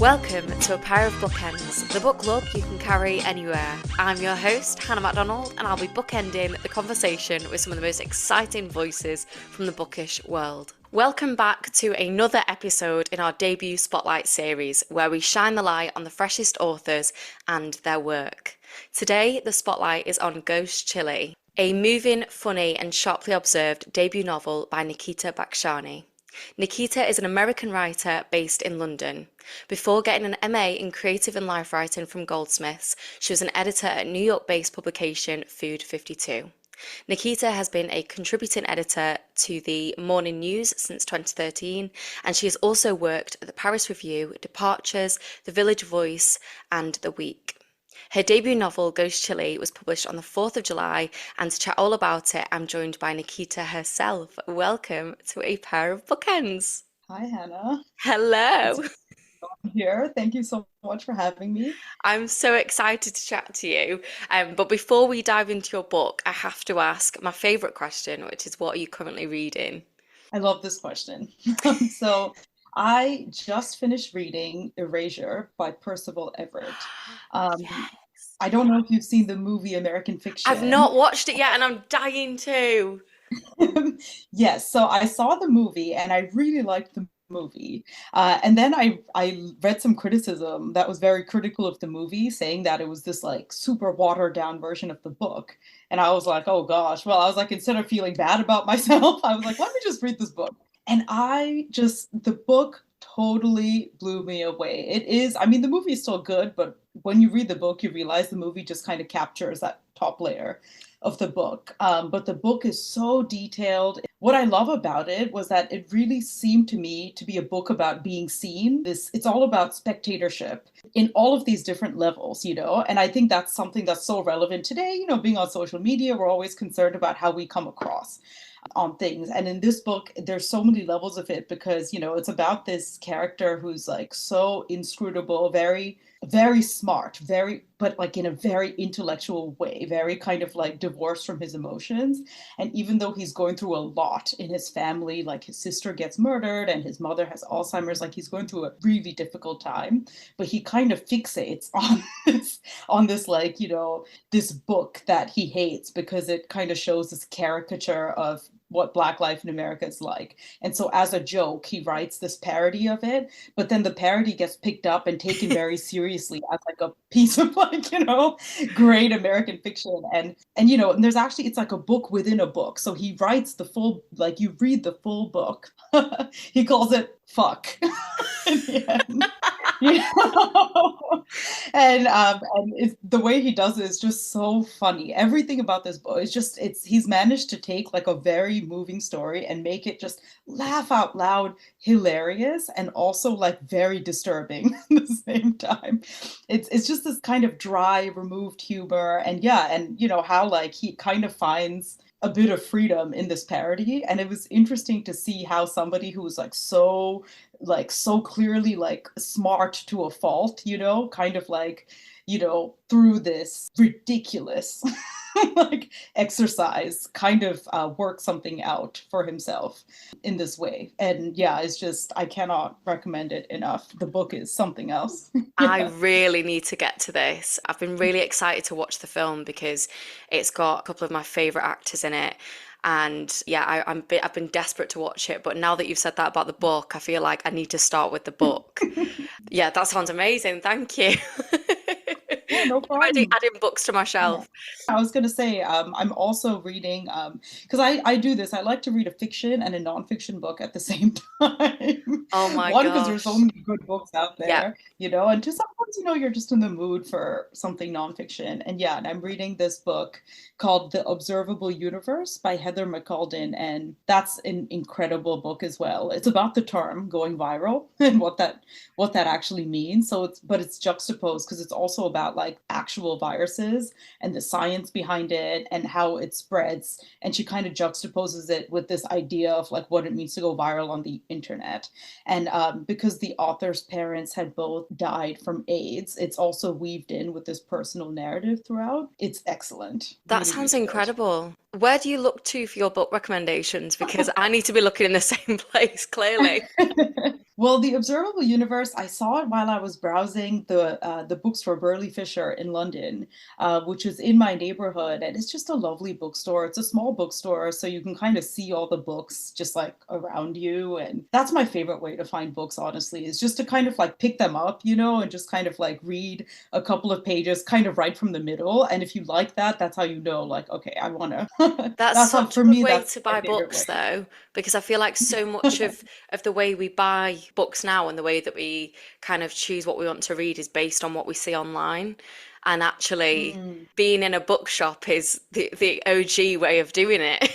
Welcome to A Pair of Bookends, the book club you can carry anywhere. I'm your host, Hannah MacDonald, and I'll be bookending the conversation with some of the most exciting voices from the bookish world. Welcome back to another episode in our debut Spotlight series, where we shine the light on the freshest authors and their work. Today, the spotlight is on Ghost Chili, a moving, funny, and sharply observed debut novel by Nikkitha Bakshani. Nikkitha is an American writer based in London. Before getting an MA in Creative and Life Writing from Goldsmiths, she was an editor at New York-based publication Food 52. Nikkitha has been a contributing editor to the Morning News since 2013, and she has also worked at the Paris Review, Departures, The Village Voice, and The Week. Her debut novel, Ghost Chili, was published on the 4th of July, and to chat all about it, I'm joined by Nikkitha herself. Welcome to A Pair of Bookends. Hi, Hannah. It's Hello. here. Thank you so much for having me. I'm so excited to chat to you. But before we dive into your book, I have to ask my favourite question, which is what are you currently reading? I love this question. So, I just finished reading Erasure by Percival Everett. Um, Yes. I don't know if you've seen the movie American I've Fiction. not watched it yet and I'm dying to. Yes, so I saw the movie and I really liked the movie. And then I read some criticism that was very critical of the movie, saying that it was this like super watered down version of the book. And I was like, oh gosh. Well, I was like, instead of feeling bad about myself, I was like, let me just read this book. And the book totally blew me away. It is, I mean, the movie is still good, but when you read the book, you realize the movie just kind of captures that top layer of the book. But the book is so detailed. What I love about it was that it really seemed to me to be a book about being seen. It's all about spectatorship in all of these different levels, and I think that's something that's so relevant today. Being on social media, we're always concerned about how we come across on things. And in this book, there's so many levels of it because, it's about this character who's like so inscrutable, very, very smart, but like in a very intellectual way, very kind of like divorced from his emotions. And even though he's going through a lot in his family, like his sister gets murdered and his mother has Alzheimer's, like he's going through a really difficult time, but he kind of fixates on this like, this book that he hates because it kind of shows this caricature of what Black life in America is like. And so as a joke, he writes this parody of it, but then the parody gets picked up and taken very seriously as like a piece of like, great American fiction. And there's actually it's like a book within a book. So he writes the full, like you read the full book. He calls it fuck in the end. You know? And the way he does it is just so funny. Everything about this book is just he's managed to take like a very moving story and make it just laugh out loud, hilarious, and also like very disturbing at the same time. It's just this kind of dry, removed humor, and yeah, and how like he kind of finds a bit of freedom in this parody. And it was interesting to see how somebody who was like so clearly like smart to a fault, kind of like, through this ridiculous like exercise kind of work something out for himself in this way. And yeah, it's just I cannot recommend it enough. The book is something else. I Yeah. really need to get to this. I've been really excited to watch the film because it's got a couple of my favorite actors in it. And yeah, I've been desperate to watch it. But now that you've said that about the book, I feel like I need to start with the book. Yeah, that sounds amazing. Thank you. Yeah, no Already problem. adding books to my Yeah. shelf. I was going to say, I'm also reading, because I do this. I like to read a fiction and a nonfiction book at the same time. Oh my One, because there's so gosh. many good books out Yeah. there, and just sometimes, you're just in the mood for something nonfiction. And yeah, and I'm reading this book called The Observable Universe by Heather McCalden. And that's an incredible book as well. It's about the term going viral and what that actually means. But it's juxtaposed because it's also about like actual viruses and the science behind it and how it spreads. And she kind of juxtaposes it with this idea of like what it means to go viral on the internet. And because the author's parents had both died from AIDS, it's also weaved in with this personal narrative throughout. It's excellent. That Really, sounds really good. incredible. Where do you look to for your book recommendations? Because I need to be looking in the same place, clearly. Well, the Observable Universe, I saw it while I was browsing the bookstore Burley Fisher in London, which is in my neighborhood, and it's just a lovely bookstore. It's a small bookstore, so you can kind of see all the books just like around you, and that's my favorite way to find books, honestly, is just to kind of like pick them up, and just kind of like read a couple of pages, kind of right from the middle. And if you like that, that's how you know, like, okay, I want to. That's That's how such a for good me, way that's to my buy favorite books, way. though, because I feel like so much of the way we buy books now and the way that we kind of choose what we want to read is based on what we see online. And actually, Mm, being in a bookshop is the OG way of doing it.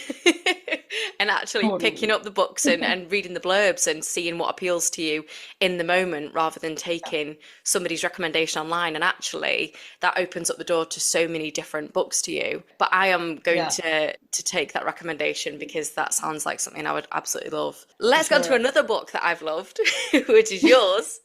And actually picking totally. up the books and reading the blurbs and seeing what appeals to you in the moment rather than Yeah, taking somebody's recommendation online. And actually, that opens up the door to so many different books to you. But I am going yeah, to take that recommendation because that sounds like something I would absolutely love. for Let's go on to sure. another book that I've loved, which is yours.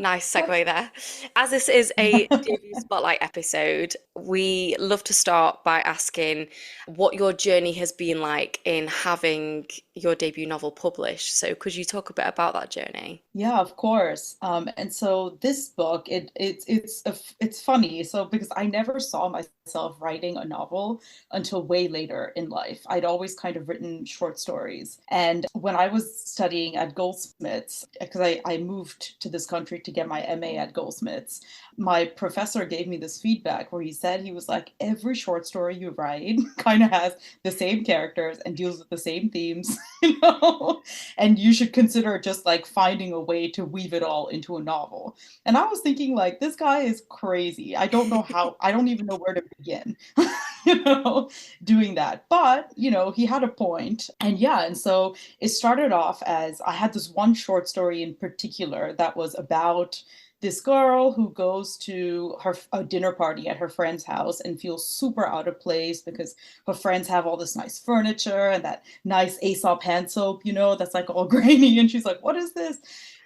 Nice segue there. As this is a debut spotlight episode, we love to start by asking what your journey has been like in having your debut novel published. So could you talk a bit about that journey? Yeah, of course. And so this book, it's funny. So because I never saw myself writing a novel until way later in life. I'd always kind of written short stories. And when I was studying at Goldsmiths, because I moved to this country to get my MA at Goldsmiths, my professor gave me this feedback where he said he was like, every short story you write kind of has the same characters and deals with the same themes, you know? And you should consider just like finding a way to weave it all into a novel. And I was thinking, like, this guy is crazy. I don't know how, I don't even know where to begin, you know, doing that. But, he had a point. And yeah, and so it started off as I had this one short story in particular that was about this girl who goes to a dinner party at her friend's house and feels super out of place because her friends have all this nice furniture and that nice Aesop hand soap, that's like all grainy. And she's like, what is this?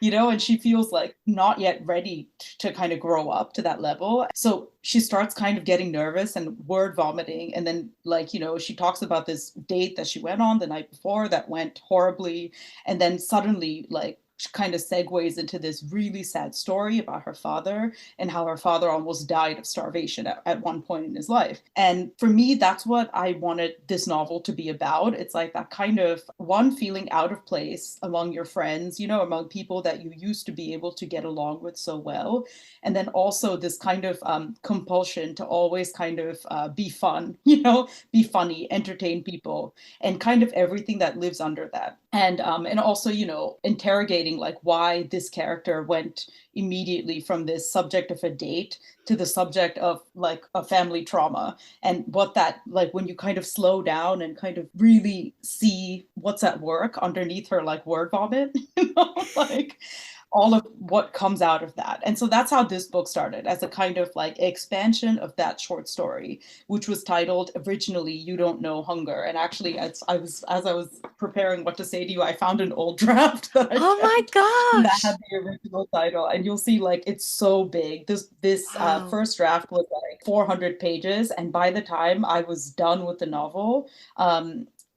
And she feels like not yet ready to kind of grow up to that level. So she starts kind of getting nervous and word vomiting. And then, like, she talks about this date that she went on the night before that went horribly. And then suddenly, like, kind of segues into this really sad story about her father and how her father almost died of starvation at one point in his life. And for me, that's what I wanted this novel to be about. It's like that kind of one feeling out of place among your friends, among people that you used to be able to get along with so well. And then also this kind of compulsion to always kind of be fun, be funny, entertain people, and kind of everything that lives under that. And also, interrogating like why this character went immediately from this subject of a date to the subject of like a family trauma, and what that, like, when you kind of slow down and kind of really see what's at work underneath her like word vomit, like all of what comes out of that. And so that's how this book started, as a kind of like expansion of that short story, which was titled originally You Don't Know Hunger. And actually, as I was preparing what to say to you, I found an old draft that I Oh my kept that gosh. had the original title, and you'll see like it's so big. This Wow. first draft was like 400 pages, and by the time I was done with the novel,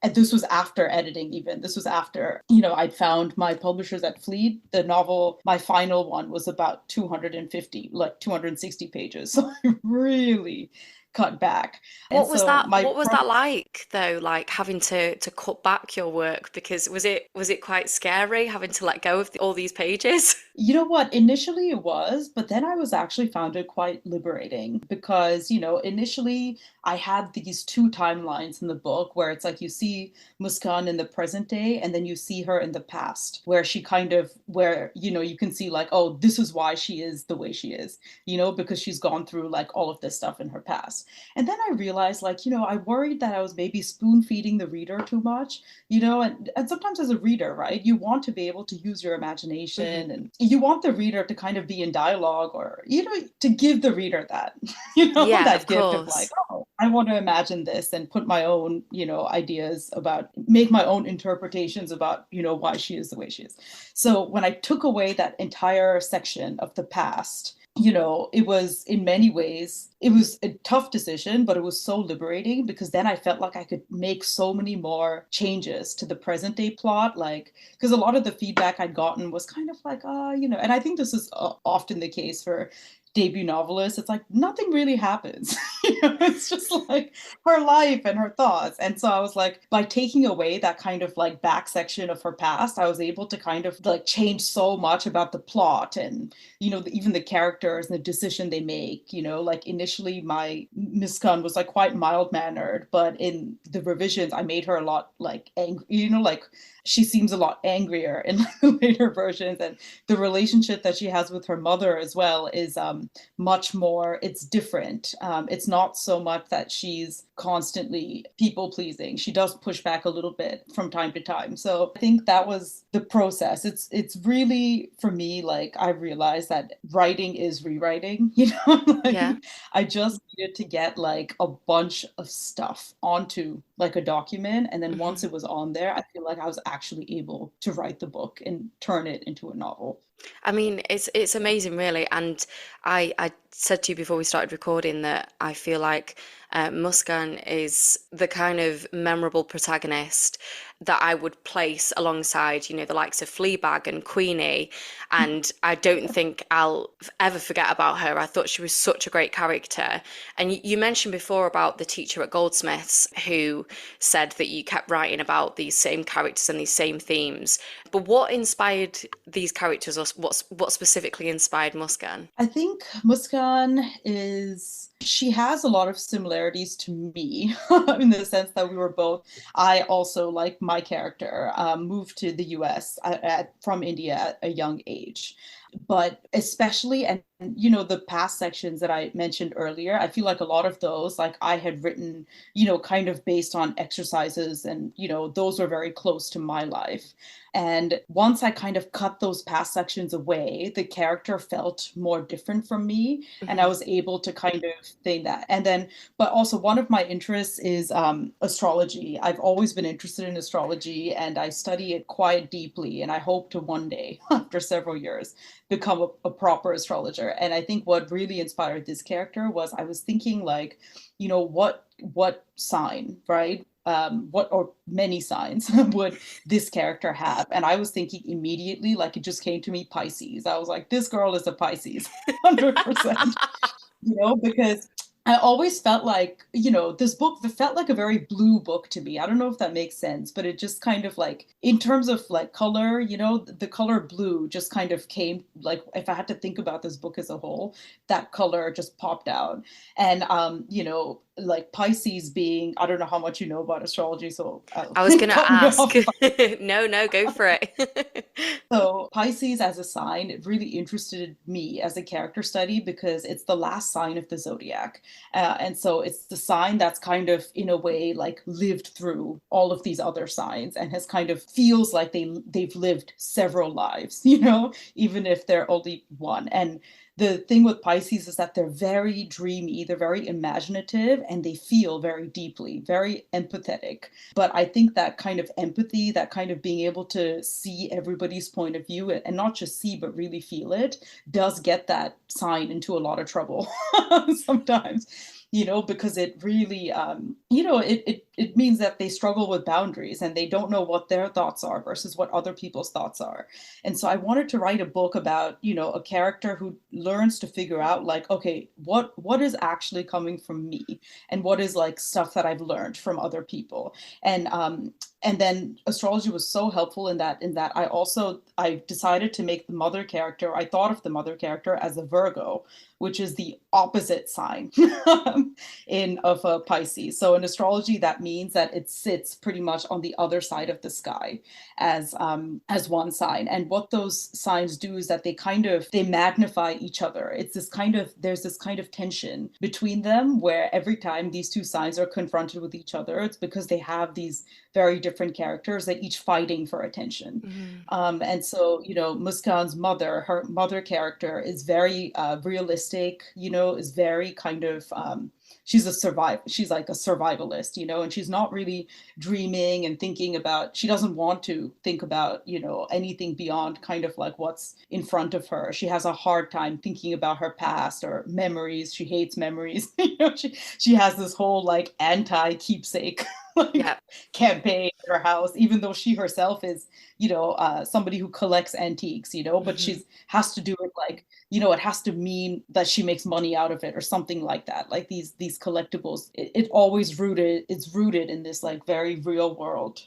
and this was after editing, even this was after, I'd found my publishers at Fleet. The novel, my final one, was about 250, like 260 pages. So I really cut back. And so my What was that like though, like having to cut back your work because was it quite scary having to let go of all these pages? You know what? Initially it was, but then I was actually found it quite liberating because, initially I had these two timelines in the book where it's like you see Muskan in the present day and then you see her in the past, where she kind of, where, you can see like, oh, this is why she is the way she is, because she's gone through like all of this stuff in her past. And then I realized, like, I worried that I was maybe spoon feeding the reader too much, and sometimes as a reader, right, you want to be able to use your imagination, Mhm. and you want the reader to kind of be in dialogue, or to give the reader that Yeah, of that gift of like, course. oh, I want to imagine this and put my own ideas about, make my own interpretations about why she is the way she is. So when I took away that entire section of the past, it was in many ways, it was a tough decision, but it was so liberating because then I felt like I could make so many more changes to the present day plot. Like, because a lot of the feedback I'd gotten was kind of like, and I think this is often the case for debut novelists. It's like nothing really happens. It's just like her life and her thoughts. And so I was like, by taking away that kind of like back section of her past, I was able to kind of like change so much about the plot and even the characters and the decision they make. Like initially my Miskan was like quite mild mannered, but in the revisions I made her a lot like angry, like she seems a lot angrier in the later versions. And the relationship that she has with her mother as well is much more, it's different. It's not so much that she's constantly people pleasing. She does push back a little bit from time to time. So I think that was the process. It's really, for me, like I realized that writing is rewriting. Like Yeah. I just needed to get like a bunch of stuff onto like a document, and then once Mhm. it was on there, I feel like I was actually able to write the book and turn it into a novel. I mean, it's amazing, really. And I said to you before we started recording that I feel like Muskan is the kind of memorable protagonist that I would place alongside, the likes of Fleabag and Queenie. And I don't think I'll ever forget about her. I thought she was such a great character. And you mentioned before about the teacher at Goldsmiths who said that you kept writing about these same characters and these same themes. But what inspired these characters, or what specifically inspired Muskan? I think Muskan she has a lot of similarities to me in the sense that we were both, I also, like my character, moved to the US from India at a young age. But especially, and the past sections that I mentioned earlier, I feel like a lot of those, like I had written, kind of based on exercises, and, those were very close to my life. And once I kind of cut those past sections away, the character felt more different from me. And I Hmm. was able to kind of think that. And then, but also one of my interests is astrology. I've always been interested in astrology and I study it quite deeply. And I hope to one day, after several years, become a proper astrologer. And I think what really inspired this character was I was thinking like, what sign, right? What or many signs would this character have? And I was thinking immediately, like it just came to me, Pisces. I was like, this girl is a Pisces, 100%. Because I always felt like, this book that felt like a very blue book to me. I don't know if that makes sense, but it just kind of like, in terms of like color, the color blue just kind of came, like, if I had to think about this book as a whole, that color just popped out. And, like Pisces being, I don't know how much you know about astrology, so I was gonna cut me ask. off if No, no, go for it. so Pisces as a sign, it really interested me as a character study because it's the last sign of the zodiac. And so it's the sign that's kind of in a way like lived through all of these other signs and has kind of feels like they've lived several lives, even if they're only one. And the thing with Pisces is that they're very dreamy, they're very imaginative, and they feel very deeply, very empathetic. But I think that kind of empathy, that kind of being able to see everybody's point of view and not just see, but really feel it, does get that sign into a lot of trouble sometimes, because it really, it means that they struggle with boundaries and they don't know what their thoughts are versus what other people's thoughts are. And so I wanted to write a book about, a character who learns to figure out like, okay, what is actually coming from me and what is like stuff that I've learned from other people. And then astrology was so helpful in that I decided to make the mother character, I thought of the mother character as a Virgo, which is the opposite sign in of a Pisces. So in astrology, that means that it sits pretty much on the other side of the sky as one sign. And what those signs do is that they magnify each other. There's this kind of tension between them where every time these two signs are confronted with each other, it's because they have these very different characters that each fighting for attention. Mhm. And so, Muskan's her mother character is very realistic, is very kind of she's like a survivalist, and she's not really dreaming and thinking about, she doesn't want to think about, anything beyond kind of like what's in front of her. She has a hard time thinking about her past or memories. She hates memories. She has this whole like anti-keepsake like Yeah. campaign at her house, even though she herself is, somebody who collects antiques, but Hmm. she's has to do it like, it has to mean that she makes money out of it or something like that. Like these collectibles, it's rooted in this like very real world,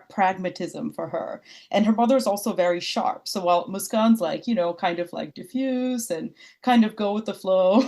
pragmatism for her. And her mother's also very sharp. So while Muskan's like, kind of like diffuse and kind of go with the flow,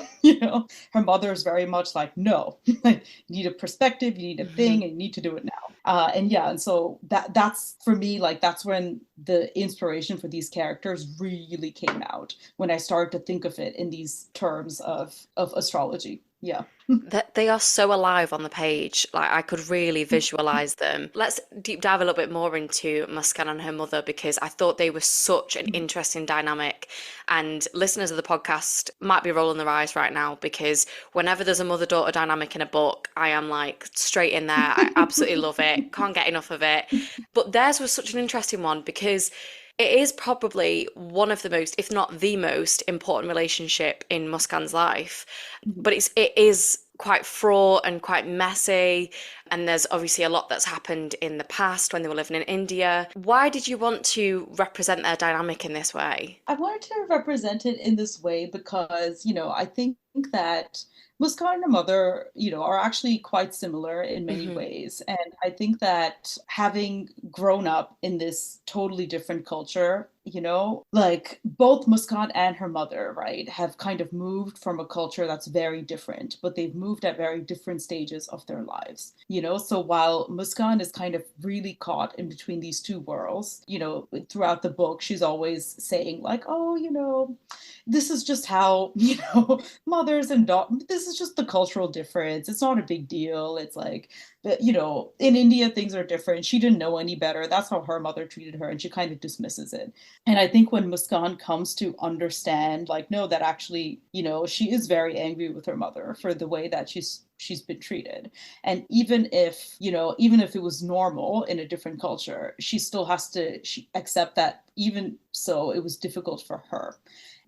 her mother's very much like, no, like you need a perspective, you need a Hmm. thing, and you need to do it now. And yeah, and so that's for me, like that's when the inspiration for these characters really came out, when I started to think of it in these terms of astrology. Yeah. That they are so alive on the page. Like I could really visualize them. Let's deep dive a little bit more into Muskan and her mother because I thought they were such an interesting dynamic. And listeners of the podcast might be rolling their eyes right now because whenever there's a mother-daughter dynamic in a book, I am like straight in there. I absolutely love it. Can't get enough of it. But theirs was such an interesting one because it is probably one of the most, if not the most important relationship in Muskan's life. But it is quite fraught and quite messy. And there's obviously a lot that's happened in the past when they were living in India. Why did you want to represent their dynamic in this way? I wanted to represent it in this way because, I think that Muskan and her mother, are actually quite similar in many Hmm. ways. And I think that having grown up in this totally different culture, like both Muskan and her mother, right, have kind of moved from a culture that's very different, but they've moved at very different stages of their lives, So while Muskan is kind of really caught in between these two worlds, throughout the book, she's always saying, like, oh, this is just how, mothers and daughters, this is just the cultural difference. It's not a big deal. It's like, in India, things are different. She didn't know any better. That's how her mother treated her. And she kind of dismisses it. And I think when Muskan comes to understand, like, no, that actually, she is very angry with her mother for the way that she's been treated. And even if it was normal in a different culture, she still has to accept that even so, it was difficult for her.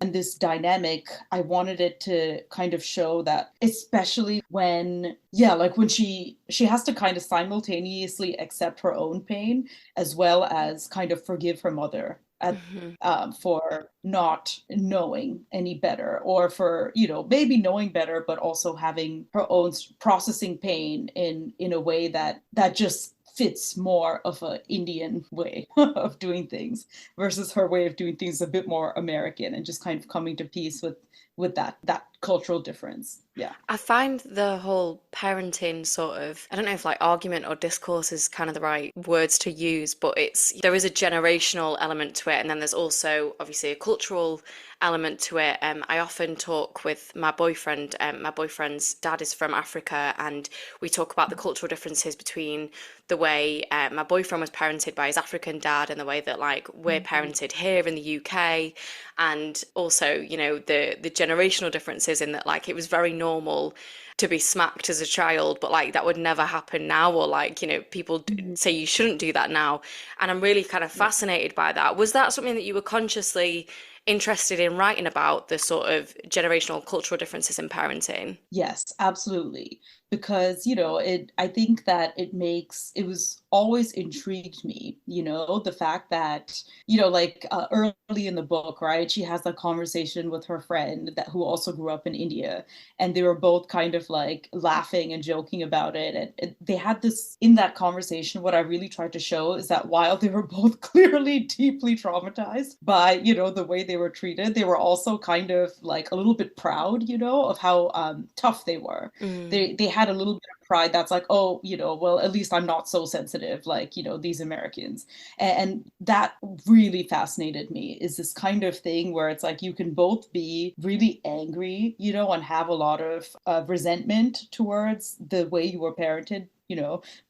And this dynamic, I wanted it to kind of show that, especially when, yeah, like when she has to kind of simultaneously accept her own pain as well as kind of forgive her mother Hmm. for not knowing any better, or for maybe knowing better but also having her own processing pain in a way that just fits more of an Indian way of doing things versus her way of doing things a bit more American, and just kind of coming to peace with that cultural difference. Yeah. I find the whole parenting sort of, I don't know if like argument or discourse is kind of the right words to use, but there is a generational element to it. And then there's also obviously a cultural element to it. I often talk with my boyfriend. My boyfriend's dad is from Africa, and we talk about the cultural differences between the way my boyfriend was parented by his African dad and the way that like we're Mhm. parented here in the UK, and also the generational differences in that like it was very normal to be smacked as a child, but like that would never happen now, or like people Mhm. say you shouldn't do that now. And I'm really kind of Yeah. fascinated by that. Was that something that you were consciously interested in writing about, the sort of generational cultural differences in parenting? Yes, absolutely. Because, I think that it was always intrigued me, the fact that, like early in the book, right, she has that conversation with her friend who also grew up in India, and they were both kind of like laughing and joking about it. And they had this, in that conversation, what I really tried to show is that while they were both clearly deeply traumatized by, the way they were treated, they were also kind of like a little bit proud, of how tough they were. Mm. They had a little bit of pride that's like, oh, well, at least I'm not so sensitive like, these Americans. And that really fascinated me, is this kind of thing where it's like you can both be really angry, and have a lot of resentment towards the way you were parented,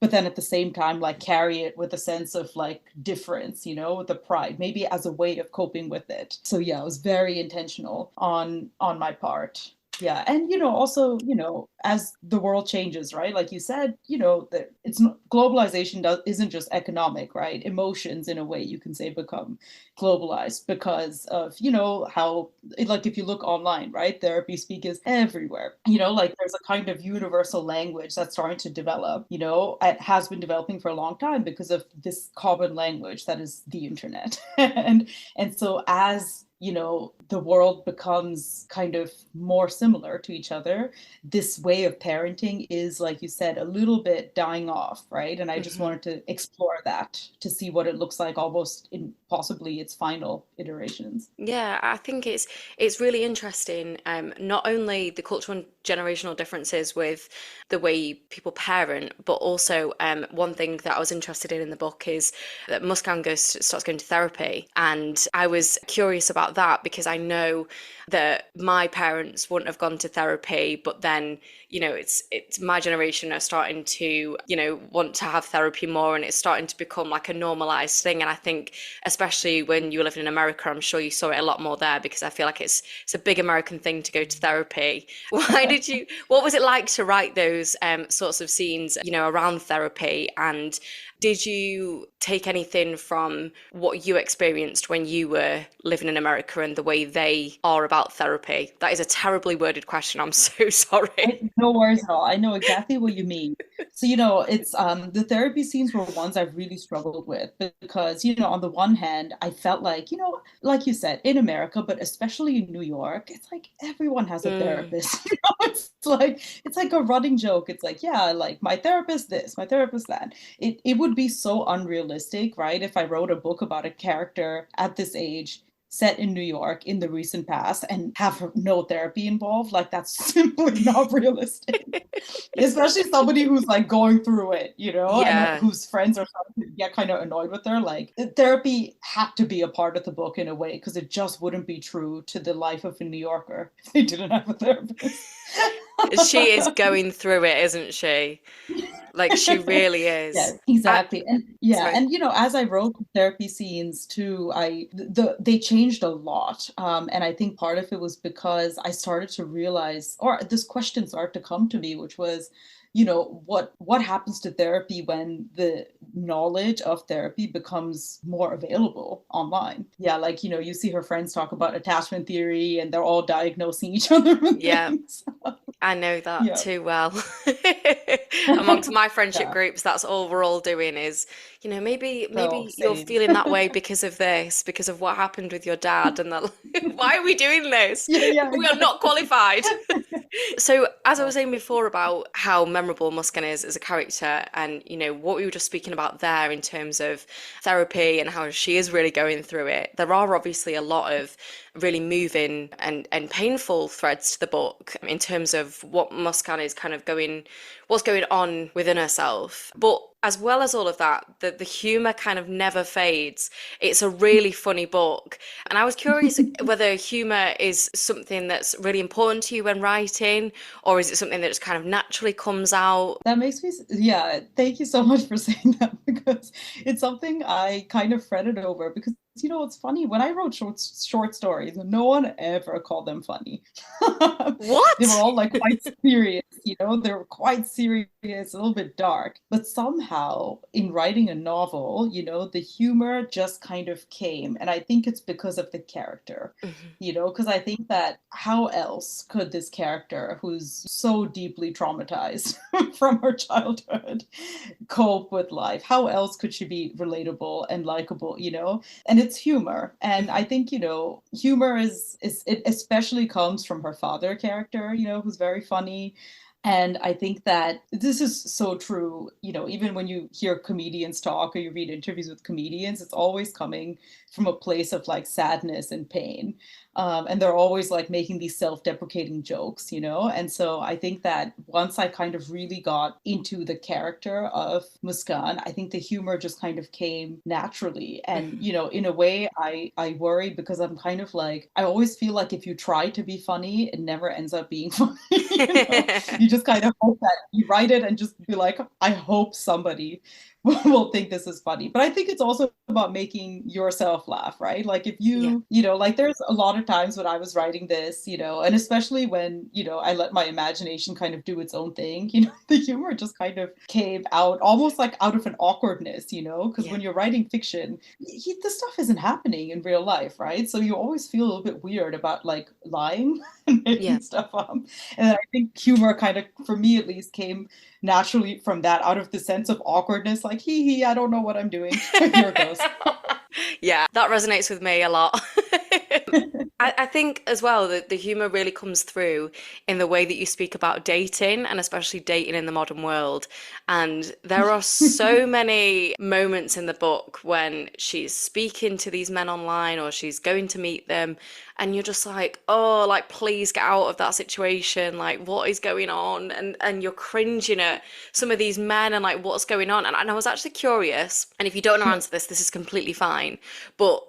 but then at the same time like carry it with a sense of like difference, with the pride, maybe as a way of coping with it. So yeah, it was very intentional on my part. Yeah, and also, as the world changes, right? Like you said, that globalization isn't just economic, right? Emotions, in a way, you can say, become globalized because of, how, like, if you look online, right? Therapy speak is everywhere. Like there's a kind of universal language that's starting to develop. It has been developing for a long time because of this common language that is the internet. And so as the world becomes kind of more similar to each other, this way of parenting is, like you said, a little bit dying off, right? And I just Hmm. wanted to explore that to see what it looks like almost in possibly its final iterations. Yeah, I think it's really interesting. Not only the cultural and generational differences with the way people parent, but also one thing that I was interested in the book is that Muskan starts going to therapy, and I was curious about that because I know that my parents wouldn't have gone to therapy, but then it's my generation are starting to want to have therapy more, and it's starting to become like a normalized thing. And I think especially when you were living in America, I'm sure you saw it a lot more there because I feel like it's a big American thing to go to therapy. What was it like to write those sorts of scenes, around therapy? And did you take anything from what you experienced when you were living in America and the way they are about therapy? That is a terribly worded question. I'm so sorry. No worries at all. I know exactly what you mean. So, it's the therapy scenes were ones I've really struggled with because, on the one hand, I felt like, like you said, in America, but especially in New York, it's like everyone has a Mm, therapist. It's like a running joke. It's like, yeah, like my therapist this, my therapist that. It would be so unrealistic, right? If I wrote a book about a character at this age set in New York in the recent past and have no therapy involved, like that's simply not realistic. Especially somebody who's like going through it, and yeah. whose friends are starting to get kind of annoyed with her. Like therapy had to be a part of the book in a way because it just wouldn't be true to the life of a New Yorker if they didn't have a therapist. She is going through it, isn't she? Like she really Yeah, is. exactly. And yeah, Sorry. and as I wrote the therapy scenes too, they changed a lot. And I think part of it was because I started to realize, or this question started to come to me, which was, what happens to therapy when the knowledge of therapy becomes more available online? Yeah, like you see her friends talk about attachment theory and they're all diagnosing each other with Yeah. things. I know that Yeah. too well. Amongst my friendship Yeah. groups, that's all we're all doing is, maybe So maybe you're same. feeling that way because of this, because of what happened with your dad, and that why are we doing this? Yeah, yeah, We are not exactly. qualified. So, as I Yeah. was saying before about how memorable Muskan is as a character, and what we were just speaking about there in terms of therapy and how she is really going through it, there are obviously a lot of really moving and painful threads to the book in terms of what Muskan is kind of what's going on within herself. But as well as all of that, the humor kind of never fades. It's a really funny book. And I was curious whether humor is something that's really important to you when writing, or is it something that just kind of naturally comes out? That makes me, yeah, thank you so much for saying that because it's something I kind of fretted over because it's funny when I wrote short stories, no one ever called them funny. They were What? all like quite serious, they were quite serious, a little bit dark. But somehow in writing a novel, the humor just kind of came. And I think it's because of the character, Mhm. because I think that how else could this character who's so deeply traumatized from her childhood cope with life? How else could she be relatable and likable? And it's humor. And I Mhm. think, humor is it especially comes from her father character, who's very funny. And I think that this is so true, even when you hear comedians talk or you read interviews with comedians, it's always coming from a place of like sadness and pain. And they're always like making these self-deprecating jokes. And so I think that once I kind of really got into the character of Muskan, I think the humor just kind of came naturally. And Mhm. in a way, I worry because I'm kind of like I always feel like if you try to be funny, it never ends up being funny. You just kind of hope that you write it and just be like, I hope somebody will think this is funny. But I think it's also about making yourself laugh, right? Like if Yeah. you know, like there's a lot of times when I was writing this, you know, and especially when, you know, I let my imagination kind of do its own thing, you know, the humor just kind of came out almost like out of an awkwardness, you know, because Yeah. when you're writing fiction, this stuff isn't happening in real life, right? So you always feel a little bit weird about like lying and Yeah. making stuff up. And I think humor kind of, for me at least, came naturally from that, out of the sense of awkwardness, like hee, I don't know what I'm doing. Here it goes. Yeah, that resonates with me a lot. I think as well that the humor really comes through in the way that you speak about dating and especially dating in the modern world. And there are so many moments in the book when she's speaking to these men online or she's going to meet them, and you're just like, oh, like please get out of that situation. Like what is going on? And you're cringing at some of these men and like what's going on. And I was actually curious, and if you don't know answer this, this is completely fine. But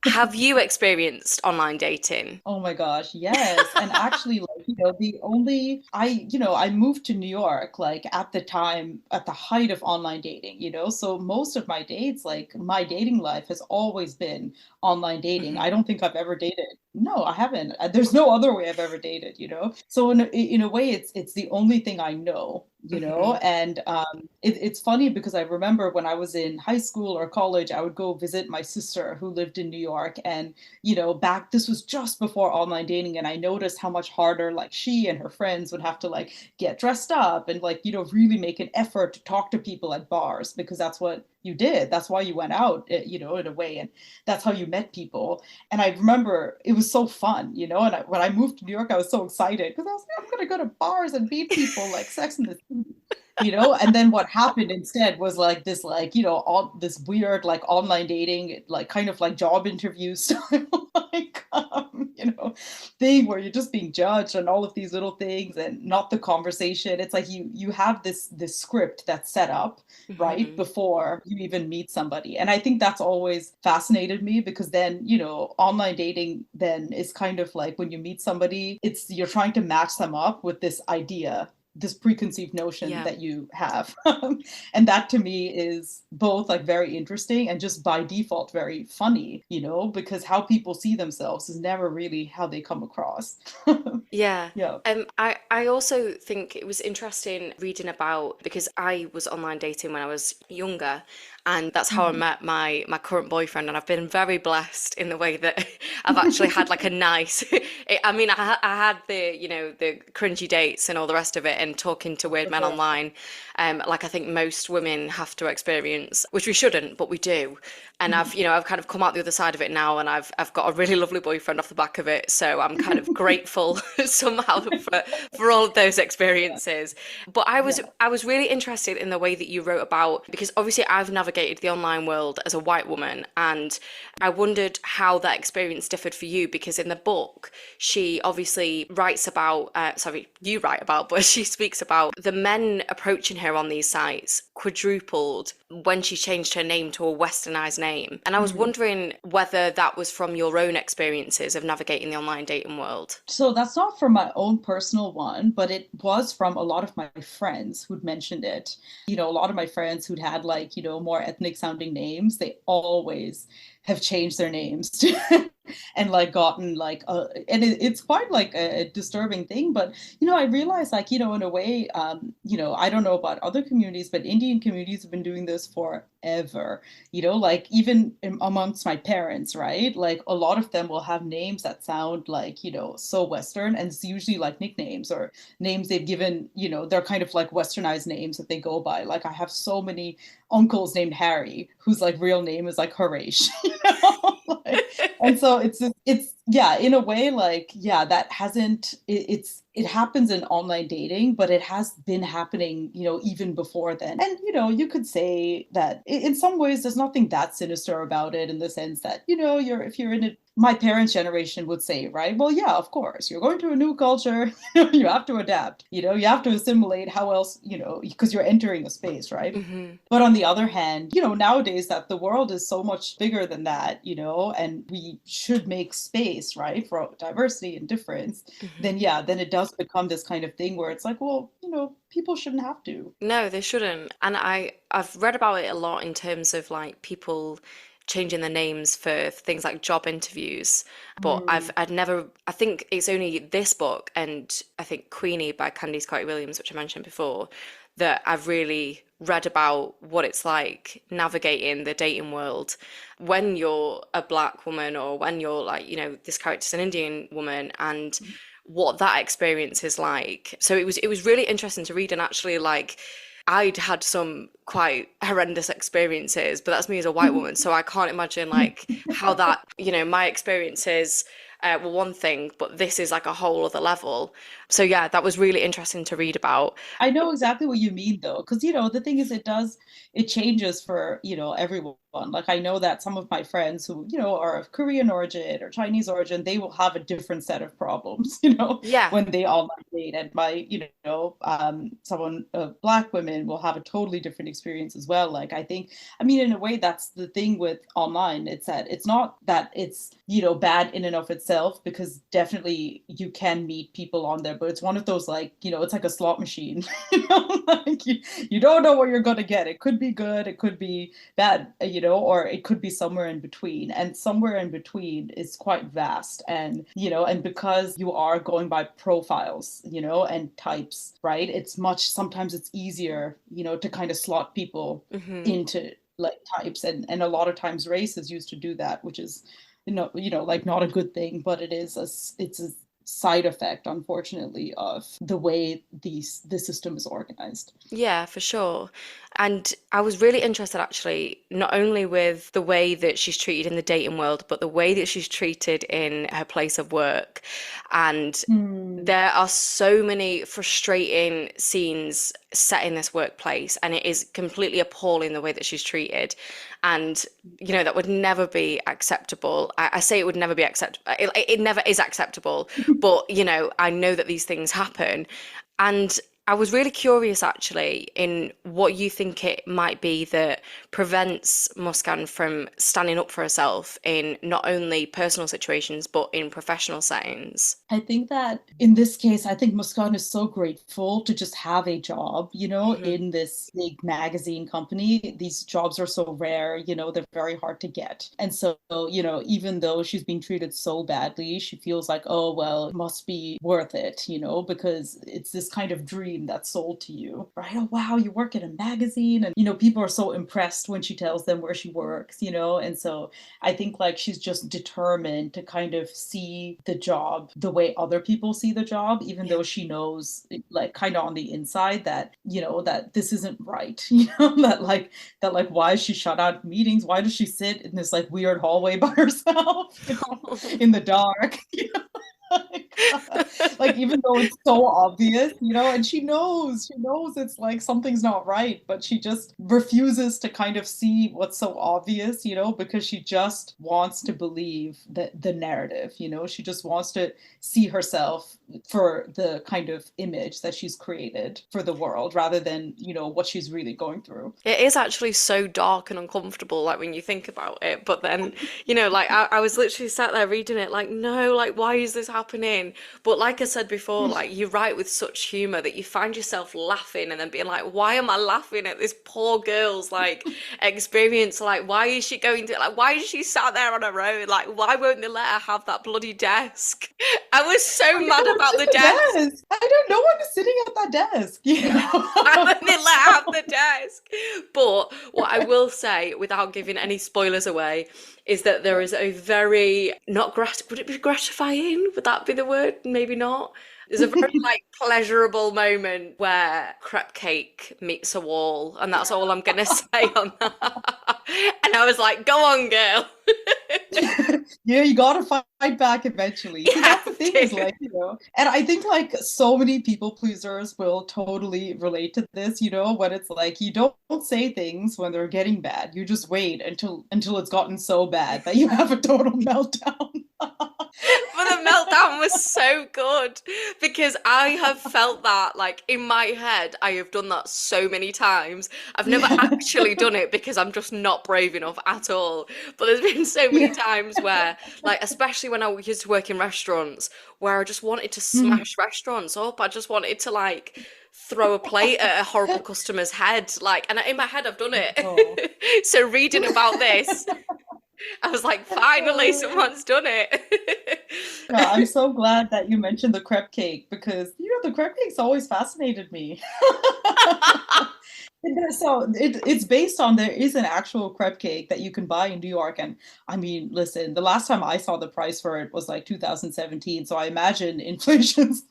have you experienced online dating? Oh my gosh, yes. And actually, like, you know, I moved to New York, like at the time, at the height of online dating, you know, so most of my dates, like my dating life has always been online dating. Hmm. I don't think I've ever dated. No, I haven't. There's no other way I've ever dated, you know. So in a way, it's the only thing I know, you know. Hmm. And it's funny because I remember when I was in high school or college, I would go visit my sister who lived in New York, and you know, back this was just before online dating, and I noticed how much harder like she and her friends would have to like get dressed up and like, you know, really make an effort to talk to people at bars because that's what you did. That's why you went out, you know, in a way, and that's how you met people. And I remember it was so fun, you know, and when I moved to New York, I was so excited because I was like, I'm going to go to bars and meet people like Sex in the City, you know. And then what happened instead was like this, like, you know, all this weird like online dating, like kind of like job interview style, like you know, thing where you're just being judged and all of these little things and not the conversation. It's like you have this script that's set up right Hmm. before you even meet somebody. And I think that's always fascinated me because then, you know, online dating then is kind of like when you meet somebody, it's you're trying to match them up with this idea, this preconceived notion Yeah. that you have. And that to me is both like very interesting and just by default very funny, you know, because how people see themselves is never really how they come across. Yeah. Yeah. I also think it was interesting reading about because I was online dating when I was younger, and that's how I Mhm. met my current boyfriend, and I've been very blessed in the way that I've actually had like a nice I mean I had the, you know, the cringy dates and all the rest of it and talking to weird men Sure. online, like I think most women have to experience, which we shouldn't, but we do. And I've, you know, I've kind of come out the other side of it now, and I've got a really lovely boyfriend off the back of it, so I'm kind of grateful somehow for all of those experiences. But Yeah. I was really interested in the way that you wrote about, because obviously I've navigated the online world as a white woman, and I wondered how that experience differed for you, because in the book she obviously writes about, sorry, you write about, but she speaks about the men approaching her on these sites quadrupled when she changed her name to a westernized name. And I was Mhm. wondering whether that was from your own experiences of navigating the online dating world. So that's not from my own personal one, but it was from a lot of my friends who'd mentioned it. You know, a lot of my friends who'd had like, you know, more ethnic sounding names, they always have changed their names and like gotten like and it's quite like a disturbing thing. But you know, I realized like, you know, in a way, you know, I don't know about other communities, but Indian communities have been doing this forever, you know, like even amongst my parents, right? Like a lot of them will have names that sound like, you know, so Western, and it's usually like nicknames or names they've given, you know, they're kind of like westernized names that they go by. Like I have so many uncles named Harry whose like real name is like Harish, you know? Like, and so it's yeah, in a way, like yeah, that hasn't it happens in online dating, but it has been happening, you know, even before then. And you know, you could say that in some ways there's nothing that sinister about it, in the sense that, you know, you're if you're in it my parents' generation would say, right? Well, yeah, of course, you're going to a new culture, you have to adapt, you have to assimilate. How else, because you're entering a space, right? Hmm. But on the other hand, nowadays that the world is so much bigger than that, and we should make space, right, for diversity and difference, Hmm. then yeah, then it does become this kind of thing where it's like, well, people shouldn't have to. No, they shouldn't. And I've read about it a lot in terms of like people changing their names for things like job interviews. But Mm. I'd never, I think it's only this book and I think Queenie by Candice Carty Williams, which I mentioned before, that I've really read about what it's like navigating the dating world when you're a black woman or when you're like, this character's an Indian woman and what that experience is like. So it was really interesting to read and actually like I'd had some quite horrendous experiences, but that's me as a white woman, so I can't imagine like how that, my experiences were one thing, but this is like a whole other level. So yeah, that was really interesting to read about. I know exactly what you mean though, because the thing is it changes for, everyone. Like I know that some of my friends who, are of Korean origin or Chinese origin, they will have a different set of problems, Yeah. when they online date. And my, someone black women will have a totally different experience as well. Like I mean, in a way, that's the thing with online. It's that it's not that it's, bad in and of itself, because definitely you can meet people on there, but it's one of those like, it's like a slot machine. Like you don't know what you're gonna get. It could be good, it could be bad, or it could be somewhere in between. And somewhere in between is quite vast. And because you are going by profiles, and types, right? Sometimes it's easier, to kind of slot people Hmm. into like types, and a lot of times race is used to do that, which is like not a good thing, but it's a side effect, unfortunately, of the way the system is organized. Yeah, for sure. And I was really interested actually, not only with the way that she's treated in the dating world, but the way that she's treated in her place of work. And Hmm. there are so many frustrating scenes set in this workplace, and it is completely appalling the way that she's treated. And, that would never be acceptable. I say it would never be acceptable. It never is acceptable. But, I know that these things happen. And I was really curious actually in what you think it might be that prevents Muskan from standing up for herself in not only personal situations but in professional settings. I think that in this case, I think Muskan is so grateful to just have a job, Hmm. in this big magazine company. These jobs are so rare, they're very hard to get. And so, even though she's being treated so badly, she feels like, oh, well, it must be worth it, because it's this kind of dream that's sold to you, right? Oh, wow, you work in a magazine. And, people are so impressed when she tells them where she works, and so I think like she's just determined to kind of see the job the way other people see the job, even Yeah. though she knows like kind of on the inside that, that this isn't right, that like why is she shut out of meetings? Why does she sit in this like weird hallway by herself, in the dark? Like, like even though it's so obvious, and she knows it's like something's not right, but she just refuses to kind of see what's so obvious, because she just wants to believe that the narrative, she just wants to see herself for the kind of image that she's created for the world, rather than, what she's really going through. It is actually so dark and uncomfortable, like when you think about it. But then, like I was literally sat there reading it, like, no, like, why is this happening? But like I said before, like, you write with such humor that you find yourself laughing and then being like, why am I laughing at this poor girl's like experience? Like, why is she going to, like, why is she sat there on her own? Like, why won't they let her have that bloody desk? I was so Oh, yeah, mad well, about just the the desk. desk. I don't know one is sitting at that desk, Why won't they let her have the desk? But what I will say, without giving any spoilers away, is that there is a very not would it be gratifying? Would that be the word? Maybe not. There's a very like pleasurable moment where crepe cake meets a wall, and that's all I'm gonna say on that. And I was like, "Go on, girl." Yeah, you gotta fight back eventually. You See, that's the have thing is to. like, and I think like so many people pleasers will totally relate to this, when it's like you don't say things when they're getting bad. You just wait until it's gotten so bad that you have a total meltdown. But the meltdown was so good because I have felt that, like, in my head, I have done that so many times. I've never Yeah. actually done it because I'm just not brave enough at all. But there's been so many Yeah. times where, like, especially when I used to work in restaurants, where I just wanted to Mm. smash restaurants up. I just wanted to, like, throw a plate at a horrible customer's head. Like, and in my head, I've done Oh. it. So reading about this, I was like, finally, Oh. someone's done it. Yeah, I'm so glad that you mentioned the crepe cake because the crepe cake's always fascinated me. So it's based on there is an actual crepe cake that you can buy in New York, and I mean, listen, the last time I saw the price for it was like 2017, so I imagine inflation's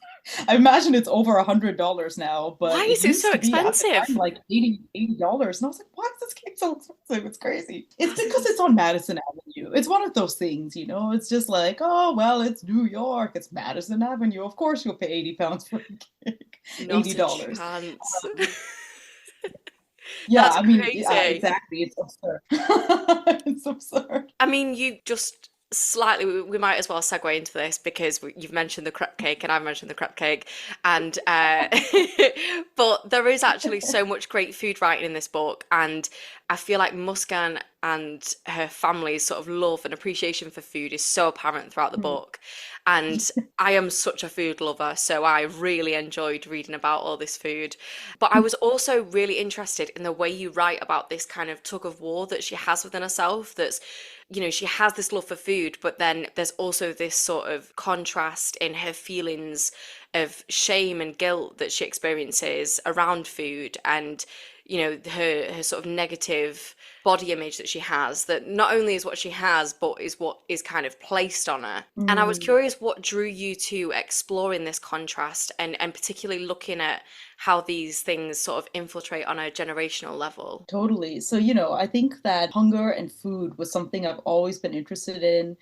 I imagine it's over $100 now, Why but it is it used so to be at the time expensive? like $80, and I was like, why is this cake so expensive? It's crazy. It's That's because it's on Madison Avenue. It's one of those things, you know. It's just like, oh well, it's New York, it's Madison Avenue. Of course, you'll pay 80 pounds for a cake, not a $80. chance. Yeah, That's I mean, yeah, crazy. exactly. It's absurd. It's absurd. I mean, you just slightly, we might as well segue into this because you've mentioned the crepe cake and I've mentioned the crepe cake. And, but there is actually so much great food writing in this book. And I feel like Muskan and her family's sort of love and appreciation for food is so apparent throughout the Mm. book. And I am such a food lover, so I really enjoyed reading about all this food. But I was also really interested in the way you write about this kind of tug of war that she has within herself. That's, she has this love for food, but then there's also this sort of contrast in her feelings of shame and guilt that she experiences around food, and her sort of negative body image that she has, that not only is what she has but is what is kind of placed on her. And I was Mm. curious what drew you to exploring this contrast, and particularly looking at how these things sort of infiltrate on a generational level. Totally. So, I think that hunger and food was something I've always been interested in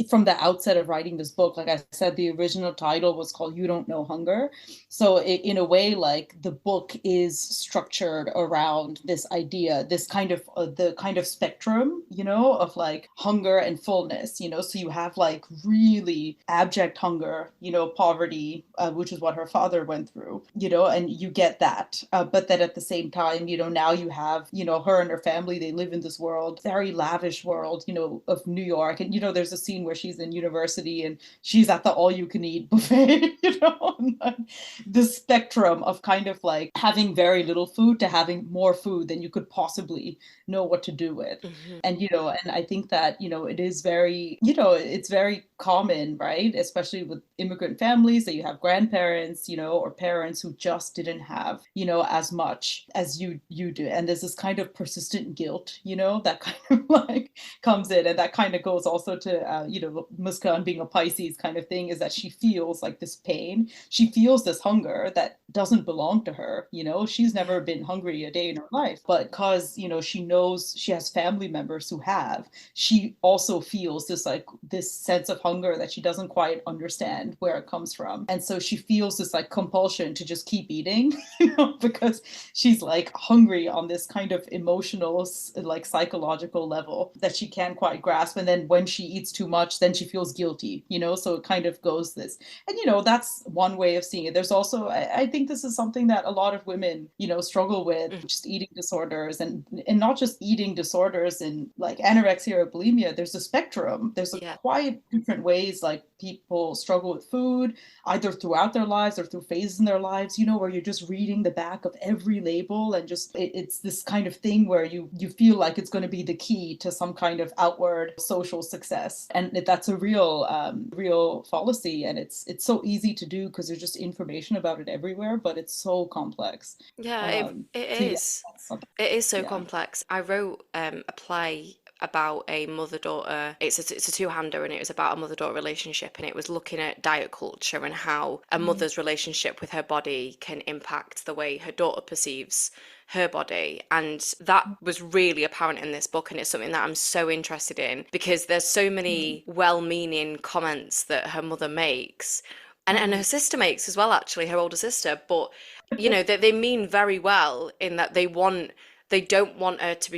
from the outset of writing this book. Like I said, the original title was called You Don't Know Hunger. So, in a way, like the book is structured around this idea, this kind of the kind of spectrum, of like hunger and fullness, So, you have like really abject hunger, poverty, which is what her father went through, and you get that. But then at the same time, now you have, her and her family, they live in this world, very lavish world, of New York. And, there's a scene where she's in university and she's at the all you can eat buffet, and then the spectrum of kind of like having very little food to having more food than you could possibly know what to do with. Mhm. And, and I think that, it is very, it's very common, right? Especially with immigrant families that you have grandparents, or parents who just didn't have, as much as you do. And there's this kind of persistent guilt, that kind of like comes in. And that kind of goes also to, Muskan being a Pisces kind of thing, is that she feels like this pain. She feels this hunger that doesn't belong to her. She's never been hungry a day in her life, but because, she knows she has family members who have, she also feels this sense of hunger that she doesn't quite understand where it comes from. And so she feels this like compulsion to just keep eating, because she's like hungry on this kind of emotional, like psychological level that she can't quite grasp. And then when she eats too much, then she feels guilty, so it kind of goes this. And, that's one way of seeing it. There's also, I think this is something that a lot of women, struggle with, Mhm. just eating disorders, and not just eating disorders and like anorexia or bulimia. There's a spectrum. There's a Yeah. quite different ways like people struggle with food, either throughout their lives or through phases in their lives, where you're just reading the back of every label, and just it's this kind of thing where you feel like it's going to be the key to some kind of outward social success. And that's a real fallacy, and it's so easy to do because there's just information about it everywhere, but it's so complex. Yeah, it So yeah, is. that's something. It is so Yeah. complex. I wrote a play about a mother-daughter. It's a two-hander, and it was about a mother-daughter relationship, and it was looking at diet culture and how a Mm. mother's relationship with her body can impact the way her daughter perceives her body. And that was really apparent in this book, and it's something that I'm so interested in because there's so Mm. many well-meaning comments that her mother makes. And her Mm. sister makes as well, actually, her older sister. But they mean very well in that they want They don't want her to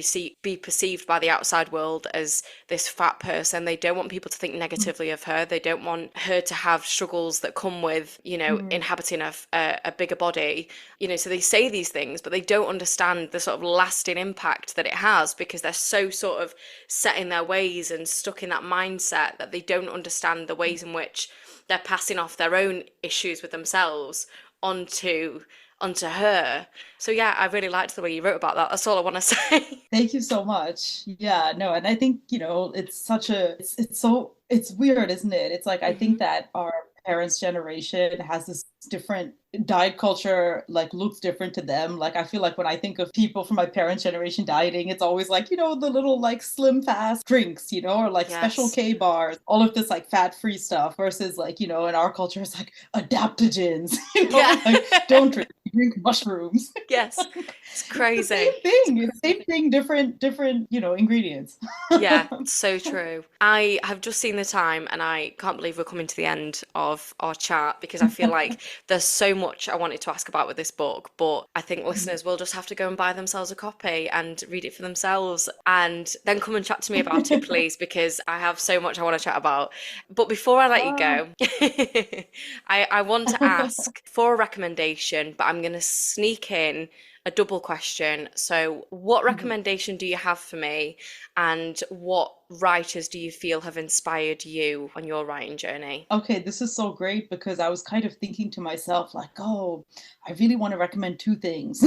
be perceived by the outside world as this fat person. They don't want people to think negatively of her. They don't want her to have struggles that come with, Mhm. inhabiting a bigger body. So they say these things, but they don't understand the sort of lasting impact that it has, because they're so sort of set in their ways and stuck in that mindset that they don't understand the ways in which they're passing off their own issues with themselves onto her. So yeah, I really liked the way you wrote about that. That's all I want to say. Thank you so much. Yeah, no, and I think, it's such a it's so it's weird, isn't it? It's like I think Hmm. that our parents' generation has this different diet culture, like looks different to them. Like I feel like when I think of people from my parents' generation dieting, it's always like, the little like slim fast drinks, or like special Yes. K bars, all of this like fat-free stuff versus like, in our culture it's like adaptogens, Yeah. like don't drink mushrooms. Yes. It's It's the crazy. same thing. It's the same thing, different, ingredients. Yeah, so true. I have just seen the time and I can't believe we're coming to the end of our chat, because I feel like there's so much I wanted to ask about with this book, but I think listeners will just have to go and buy themselves a copy and read it for themselves and then come and chat to me about it, please, because I have so much I want to chat about. But before I let you Ah. go, I want to ask for a recommendation, but I'm going to sneak in a double question. So, what recommendation do you have for me, and what writers do you feel have inspired you on your writing journey? Okay, this is so great because I was kind of thinking to myself, like, oh, I really want to recommend two things,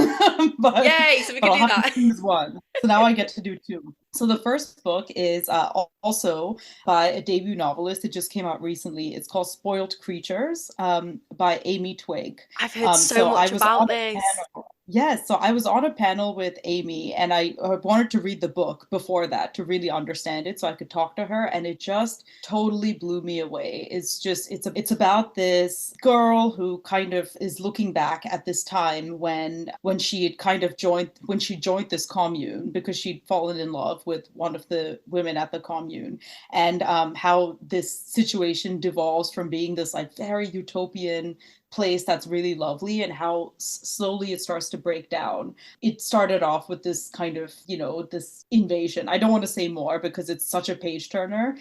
but Yay, so we but can I'll do have to that. choose one. So now I get to do two. So the first book is also by a debut novelist. It just came out recently. It's called Spoiled Creatures, by Amy Twigg. I've heard so So I much was about on a this. panel. Yes, so I was on a panel with Amy, and I wanted to read the book before that to really understand it, so I could talk to her, and it just totally blew me away. It's about this girl who kind of is looking back at this time when she had kind of joined this commune because she'd fallen in love with one of the women at the commune, and how this situation devolves from being this like very utopian place that's really lovely, and how slowly it starts to break down. It started off with this kind of, this invasion. I don't want to say more because it's such a page turner,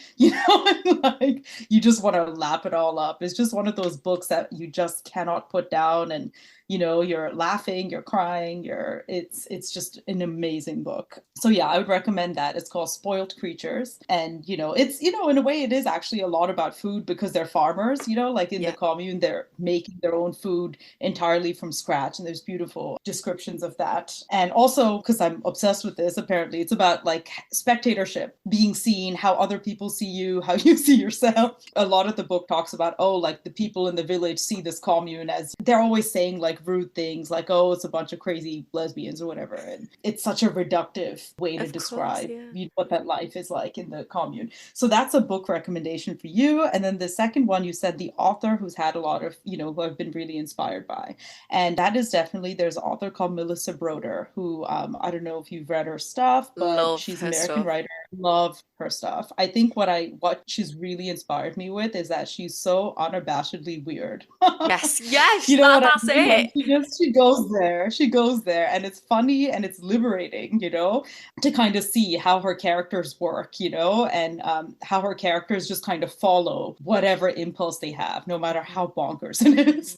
like you just want to lap it all up. It's just one of those books that you just cannot put down, and you're laughing, you're crying, it's just an amazing book. So yeah, I would recommend that. It's called Spoiled Creatures, and it's, in a way it is actually a lot about food because they're farmers, like in the Yeah. commune they're making their own food entirely from scratch, and there's beautiful descriptions of that. And also, because I'm obsessed with this, apparently it's about like spectatorship, being seen, how other people see you, how you see yourself. A lot of the book talks about, oh, like the people in the village see this commune as, they're always saying like rude things like, oh, it's a bunch of crazy lesbians or whatever, and it's such a reductive way to Of course, describe yeah. what that life is like in the commune. So that's a book recommendation for you. And then the second one, you said the author who's had a lot of, who I've been really inspired by. And that is definitely, there's an author called Melissa Broder, who, I don't know if you've read her stuff, but Love she's an her American stuff. writer. Love her stuff. I think what she's really inspired me with is that she's so unabashedly weird. Yes, yes, You know what I that's mean? Like it. she goes there, and it's funny and it's liberating, to kind of see how her characters work, and how her characters just kind of follow whatever impulse they have, no matter how bonkers it is.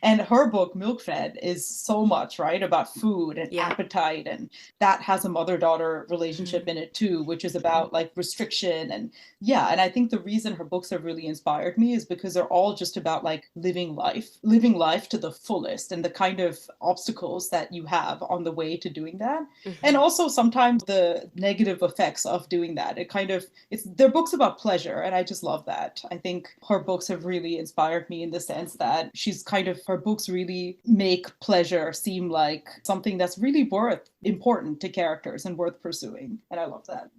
And her book, Milk Fed, is so much, right, about food and Yeah. appetite, and that has a mother-daughter relationship Mhm. in it too, which is about like restriction. And yeah, and I think the reason her books have really inspired me is because they're all just about like living life to the fullest, and the kind of obstacles that you have on the way to doing that, and Mhm. also sometimes the negative effects of doing that. They're books about pleasure, and I just love that. I think her books have really inspired me in the sense that her books really make pleasure seem like something that's really worth important to characters and worth pursuing, and I love that.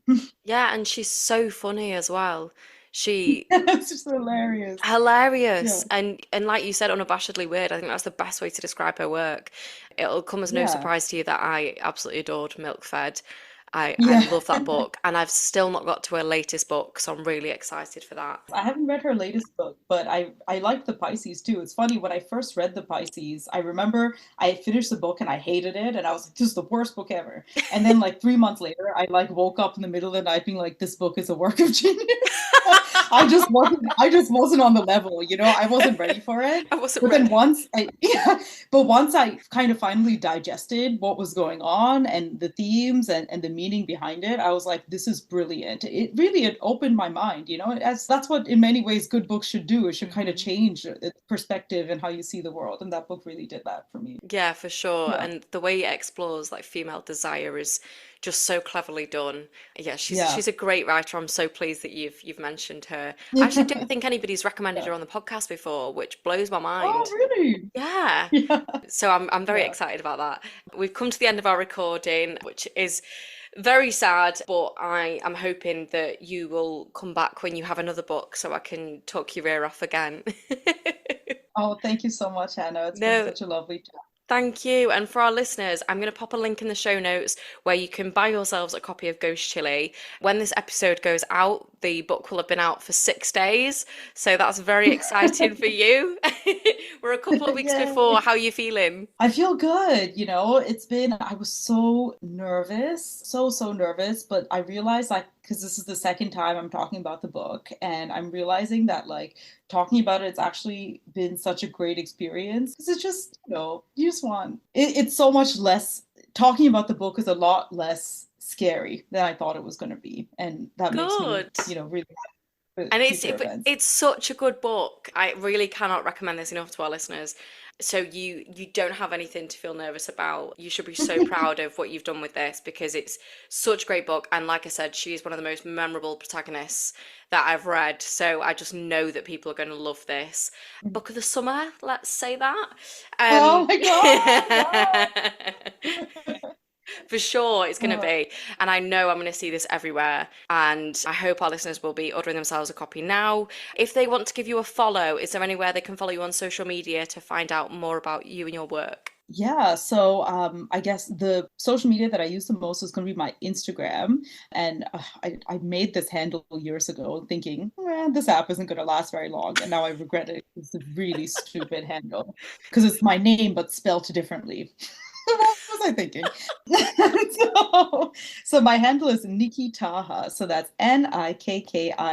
Yeah, and she's so funny as well. She It's just hilarious. Yeah. hilarious, and like you said, unabashedly weird. I think that's the best way to describe her work. It'll come as no Yeah. surprise to you that I absolutely adored Milk Fed. I Yeah. love that book, and I've still not got to her latest book, so I'm really excited for that. I haven't read her latest book, but I like the Pisces too. It's funny, when I first read the Pisces, I remember I finished the book and I hated it, and I was like, "This is the worst book ever." And then like 3 months later, I like woke up in the middle of the night being like, "This book is a work of genius." I just wasn't on the level, I wasn't ready for it. I wasn't But then ready. once I kind of finally digested what was going on and the themes and the meaning behind it, I was like, this is brilliant. It opened my mind, as that's what in many ways good books should do. It should kind of Mhm. change the perspective and how you see the world. And that book really did that for me. Yeah, for sure. Yeah. And the way it explores like female desire is just so cleverly done. Yeah, Yeah. she's a great writer. I'm so pleased that you've mentioned her. I actually don't think anybody's recommended Yeah. her on the podcast before, which blows my Oh, mind. really? Yeah. Yeah. So I'm very Yeah. excited about that. We've come to the end of our recording, which is very sad, but I am hoping that you will come back when you have another book so I can talk your ear off again. Oh, thank you so much, Hannah. It's been No, such a lovely chat. thank you. And for our listeners, I'm going to pop a link in the show notes where you can buy yourselves a copy of Ghost Chili. When this episode goes out, the book will have been out for 6 days. So that's very exciting for you. We're a couple of weeks before. Yay. How are you feeling? I feel good. I was so nervous, so nervous, but I realized, like, because this is the second time I'm talking about the book, and I'm realizing that, like, talking about it's actually been such a great experience. Because it's just, you just it's so much less, talking about the book is a lot less scary than I thought it was going to be. And that makes me, Good. really happy for And future events. it's such a good book. I really cannot recommend this enough to our listeners. So you don't have anything to feel nervous about. You should be so proud of what you've done with this because it's such a great book. And like I said, she's one of the most memorable protagonists that I've read. So I just know that people are going to love this. Book of the summer, let's say that. Oh my God. Um, For sure, it's going to Yeah. be. And I know I'm going to see this everywhere. And I hope our listeners will be ordering themselves a copy now. If they want to give you a follow, is there anywhere they can follow you on social media to find out more about you and your work? Yeah, so I guess the social media that I use the most is going to be my Instagram. And I made this handle years ago thinking, this app isn't going to last very long. And now I regret it. It's a really stupid handle because it's my name, but spelled differently. What was I thinking? So my handle is Nikkitha. So that's Nikkitha.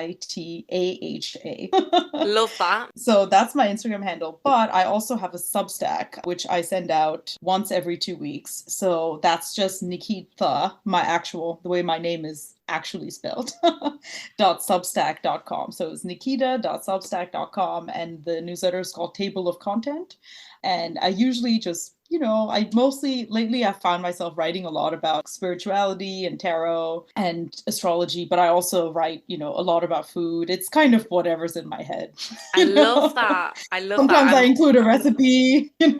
Love that. So that's my Instagram handle. But I also have a Substack, which I send out once every 2 weeks. So that's just Nikkitha, the way my name is actually spelled, .substack.com. So it's nikita.substack.com. And the newsletter is called Table of Content. And I usually just, lately I've found myself writing a lot about spirituality and tarot and astrology, but I also write, a lot about food. It's kind of whatever's in my head, I love that. I love that. Sometimes I include a recipe, like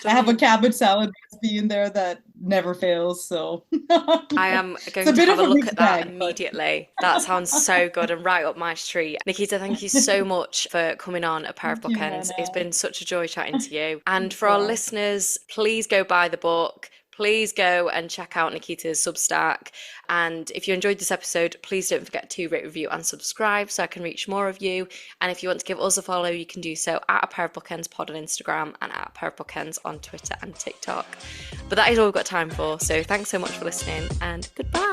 I have a Stunning. cabbage salad recipe in there that never fails. So I am it's going a to bit have of a a look mixed at that bag, but immediately. That sounds so good and right up my street. Nikkita, thank you so much for coming on A Pair of thank you, Bookends. It's Hannah. been such a joy chatting to you. And for our Well, listeners, please go buy the book. Please go and check out Nikkita's Substack. And if you enjoyed this episode, please don't forget to rate, review, and subscribe so I can reach more of you. And if you want to give us a follow, you can do so at A Pair of Bookends Pod on Instagram and at A Pair of Bookends on Twitter and TikTok. But that is all we've got time for. So thanks so much for listening and goodbye.